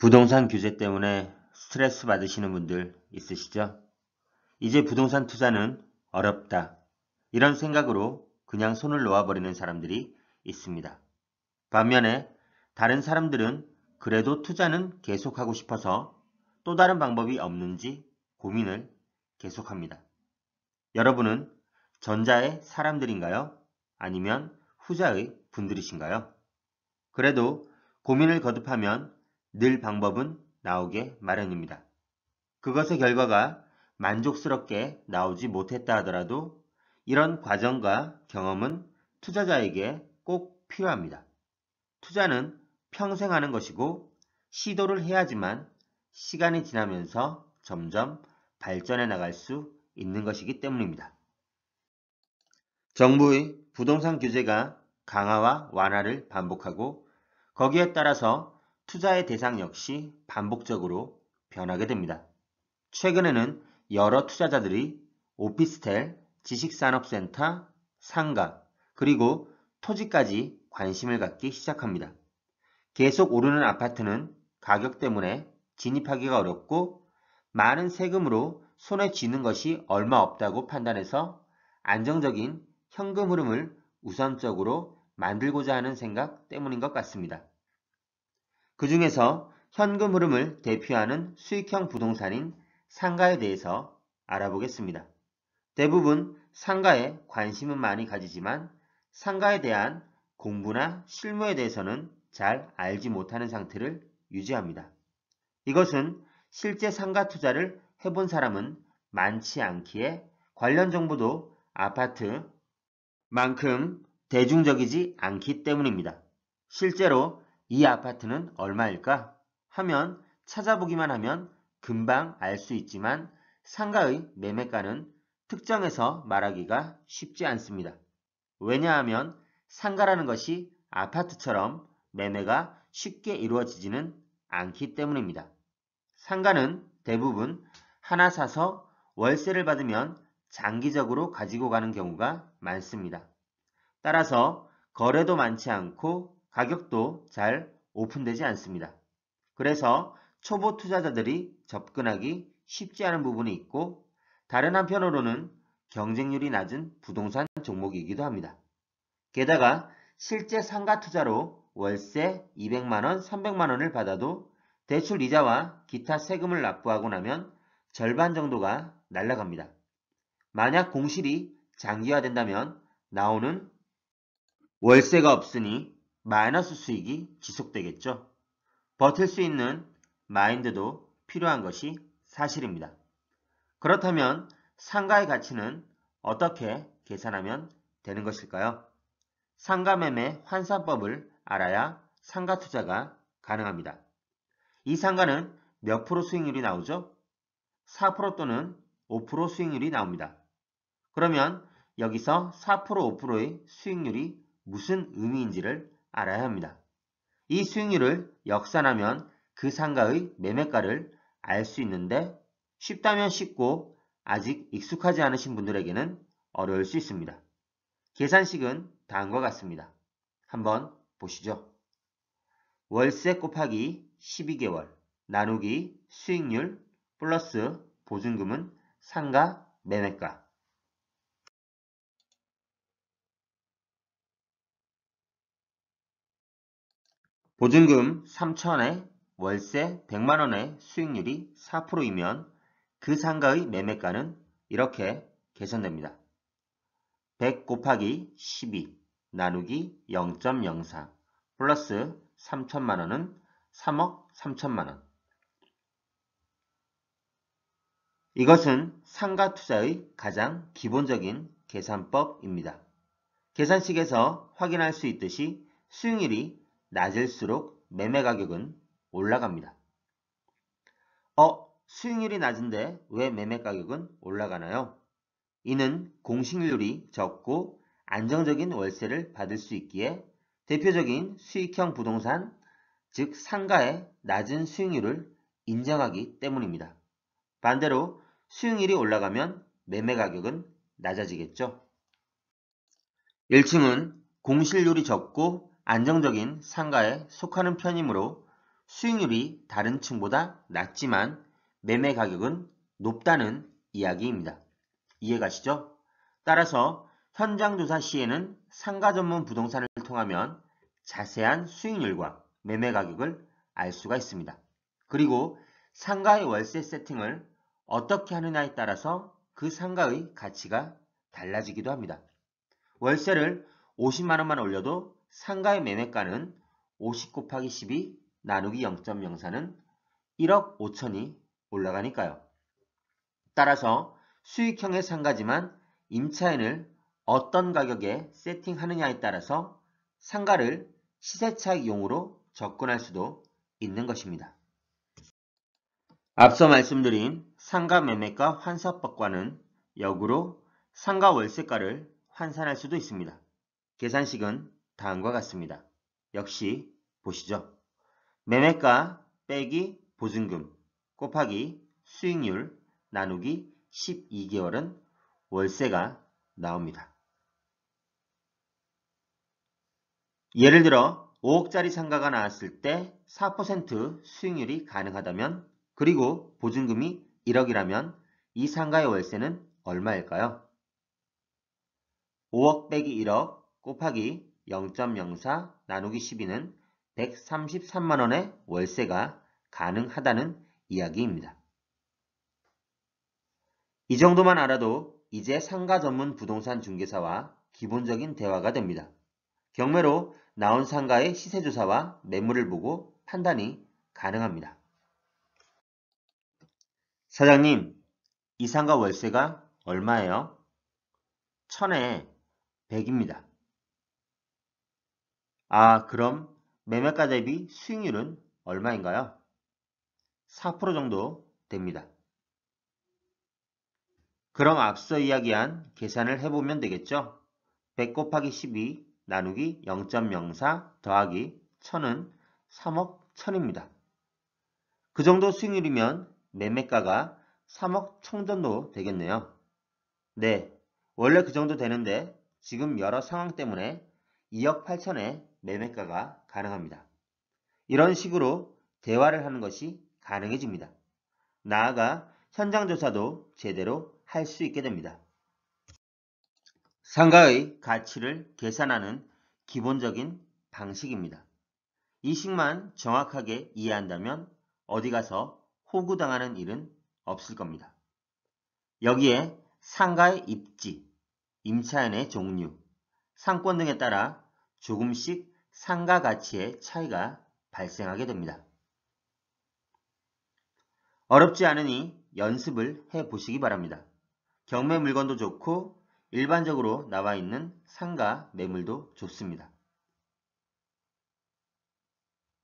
부동산 규제 때문에 스트레스 받으시는 분들 있으시죠? 이제 부동산 투자는 어렵다. 이런 생각으로 그냥 손을 놓아버리는 사람들이 있습니다. 반면에 다른 사람들은 그래도 투자는 계속하고 싶어서 또 다른 방법이 없는지 고민을 계속합니다. 여러분은 전자의 사람들인가요? 아니면 후자의 분들이신가요? 그래도 고민을 거듭하면 늘 방법은 나오게 마련입니다. 그것의 결과가 만족스럽게 나오지 못했다 하더라도 이런 과정과 경험은 투자자에게 꼭 필요합니다. 투자는 평생 하는 것이고 시도를 해야지만 시간이 지나면서 점점 발전해 나갈 수 있는 것이기 때문입니다. 정부의 부동산 규제가 강화와 완화를 반복하고 거기에 따라서 투자의 대상 역시 반복적으로 변하게 됩니다. 최근에는 여러 투자자들이 오피스텔, 지식산업센터, 상가, 그리고 토지까지 관심을 갖기 시작합니다. 계속 오르는 아파트는 가격 때문에 진입하기가 어렵고 많은 세금으로 손에 쥐는 것이 얼마 없다고 판단해서 안정적인 현금 흐름을 우선적으로 만들고자 하는 생각 때문인 것 같습니다. 그 중에서 현금 흐름을 대표하는 수익형 부동산인 상가에 대해서 알아보겠습니다. 대부분 상가에 관심은 많이 가지지만 상가에 대한 공부나 실무에 대해서는 잘 알지 못하는 상태를 유지합니다. 이것은 실제 상가 투자를 해본 사람은 많지 않기에 관련 정보도 아파트만큼 대중적이지 않기 때문입니다. 실제로 이 아파트는 얼마일까 하면 찾아보기만 하면 금방 알 수 있지만 상가의 매매가는 특정해서 말하기가 쉽지 않습니다. 왜냐하면 상가라는 것이 아파트처럼 매매가 쉽게 이루어지지는 않기 때문입니다. 상가는 대부분 하나 사서 월세를 받으면 장기적으로 가지고 가는 경우가 많습니다. 따라서 거래도 많지 않고 가격도 잘 오픈되지 않습니다. 그래서 초보 투자자들이 접근하기 쉽지 않은 부분이 있고 다른 한편으로는 경쟁률이 낮은 부동산 종목이기도 합니다. 게다가 실제 상가 투자로 월세 200만원, 300만원을 받아도 대출 이자와 기타 세금을 납부하고 나면 절반 정도가 날아갑니다. 만약 공실이 장기화된다면 나오는 월세가 없으니 마이너스 수익이 지속되겠죠. 버틸 수 있는 마인드도 필요한 것이 사실입니다. 그렇다면 상가의 가치는 어떻게 계산하면 되는 것일까요? 상가매매 환산법을 알아야 상가 투자가 가능합니다. 이 상가는 몇 프로 수익률이 나오죠? 4% 또는 5% 수익률이 나옵니다. 그러면 여기서 4%, 5%의 수익률이 무슨 의미인지를 알아야 합니다. 이 수익률을 역산하면 그 상가의 매매가를 알 수 있는데 쉽다면 쉽고 아직 익숙하지 않으신 분들에게는 어려울 수 있습니다. 계산식은 다음과 같습니다. 한번 보시죠. 월세 곱하기 12개월 나누기 수익률 플러스 보증금은 상가 매매가. 보증금 3천에 월세 100만원의 수익률이 4%이면 그 상가의 매매가는 이렇게 계산됩니다. 100 곱하기 12 나누기 0.04 플러스 3천만원은 3억 3천만원. 이것은 상가 투자의 가장 기본적인 계산법입니다. 계산식에서 확인할 수 있듯이 수익률이 낮을수록 매매 가격은 올라갑니다. 수익률이 낮은데 왜 매매 가격은 올라가나요? 이는 공실률이 적고 안정적인 월세를 받을 수 있기에 대표적인 수익형 부동산, 즉 상가의 낮은 수익률을 인정하기 때문입니다. 반대로 수익률이 올라가면 매매 가격은 낮아지겠죠. 1층은 공실률이 적고 안정적인 상가에 속하는 편이므로 수익률이 다른 층보다 낮지만 매매 가격은 높다는 이야기입니다. 이해가시죠? 따라서 현장 조사 시에는 상가 전문 부동산을 통하면 자세한 수익률과 매매 가격을 알 수가 있습니다. 그리고 상가의 월세 세팅을 어떻게 하느냐에 따라서 그 상가의 가치가 달라지기도 합니다. 월세를 50만 원만 올려도 상가의 매매가는 50 곱하기 12 나누기 0.04는 1억 5천이 올라가니까요. 따라서 수익형의 상가지만 임차인을 어떤 가격에 세팅하느냐에 따라서 상가를 시세차익용으로 접근할 수도 있는 것입니다. 앞서 말씀드린 상가 매매가 환산법과는 역으로 상가 월세가를 환산할 수도 있습니다. 계산식은 다음과 같습니다. 역시 보시죠. 매매가 빼기 보증금 곱하기 수익률 나누기 12개월은 월세가 나옵니다. 예를 들어 5억짜리 상가가 나왔을 때 4% 수익률이 가능하다면 그리고 보증금이 1억이라면 이 상가의 월세는 얼마일까요? 5억 빼기 1억 곱하기 0.04 나누기 12는 133만 원의 월세가 가능하다는 이야기입니다. 이 정도만 알아도 이제 상가 전문 부동산 중개사와 기본적인 대화가 됩니다. 경매로 나온 상가의 시세조사와 매물을 보고 판단이 가능합니다. 사장님, 이 상가 월세가 얼마예요? 1000에 100입니다. 아, 그럼 매매가 대비 수익률은 얼마인가요? 4% 정도 됩니다. 그럼 앞서 이야기한 계산을 해보면 되겠죠? 100 곱하기 12 나누기 0.04 더하기 1000은 3억 1000입니다. 그 정도 수익률이면 매매가가 3억 1000 정도 되겠네요. 네, 원래 그 정도 되는데 지금 여러 상황 때문에 2억 8천에 매매가가 가능합니다. 이런 식으로 대화를 하는 것이 가능해집니다. 나아가 현장 조사도 제대로 할 수 있게 됩니다. 상가의 가치를 계산하는 기본적인 방식입니다. 이 식만 정확하게 이해한다면 어디 가서 호구당하는 일은 없을 겁니다. 여기에 상가의 입지, 임차인의 종류, 상권 등에 따라 조금씩 상가 가치의 차이가 발생하게 됩니다. 어렵지 않으니 연습을 해보시기 바랍니다. 경매 물건도 좋고 일반적으로 나와 있는 상가 매물도 좋습니다.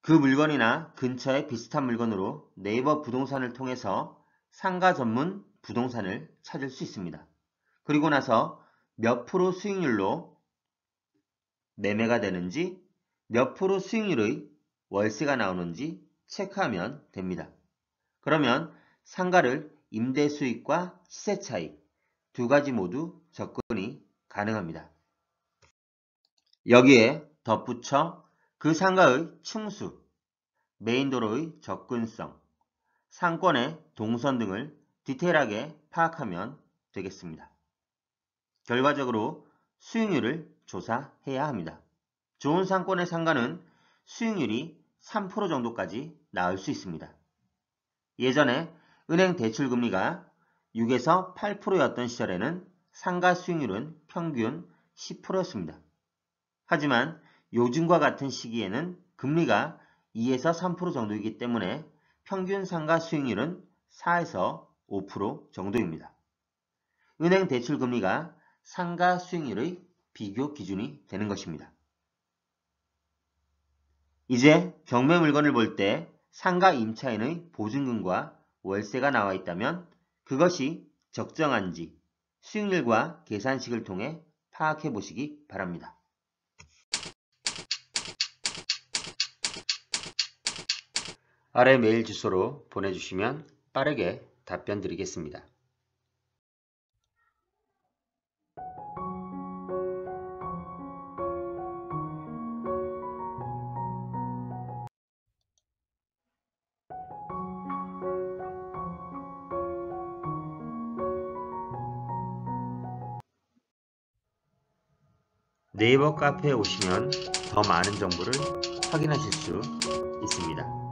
그 물건이나 근처에 비슷한 물건으로 네이버 부동산을 통해서 상가 전문 부동산을 찾을 수 있습니다. 그리고 나서 몇 프로 수익률로 매매가 되는지 몇 프로 수익률의 월세가 나오는지 체크하면 됩니다. 그러면 상가를 임대 수익과 시세 차익 두 가지 모두 접근이 가능합니다. 여기에 덧붙여 그 상가의 층수, 메인도로의 접근성, 상권의 동선 등을 디테일하게 파악하면 되겠습니다. 결과적으로 수익률을 조사해야 합니다. 좋은 상권의 상가는 수익률이 3% 정도까지 나올 수 있습니다. 예전에 은행 대출금리가 6에서 8%였던 시절에는 상가 수익률은 평균 10%였습니다. 하지만 요즘과 같은 시기에는 금리가 2에서 3% 정도이기 때문에 평균 상가 수익률은 4에서 5% 정도입니다. 은행 대출금리가 상가 수익률의 비교 기준이 되는 것입니다. 이제 경매 물건을 볼 때 상가 임차인의 보증금과 월세가 나와 있다면 그것이 적정한지 수익률과 계산식을 통해 파악해 보시기 바랍니다. 아래 메일 주소로 보내주시면 빠르게 답변 드리겠습니다. 네이버 카페에 오시면 더 많은 정보를 확인하실 수 있습니다.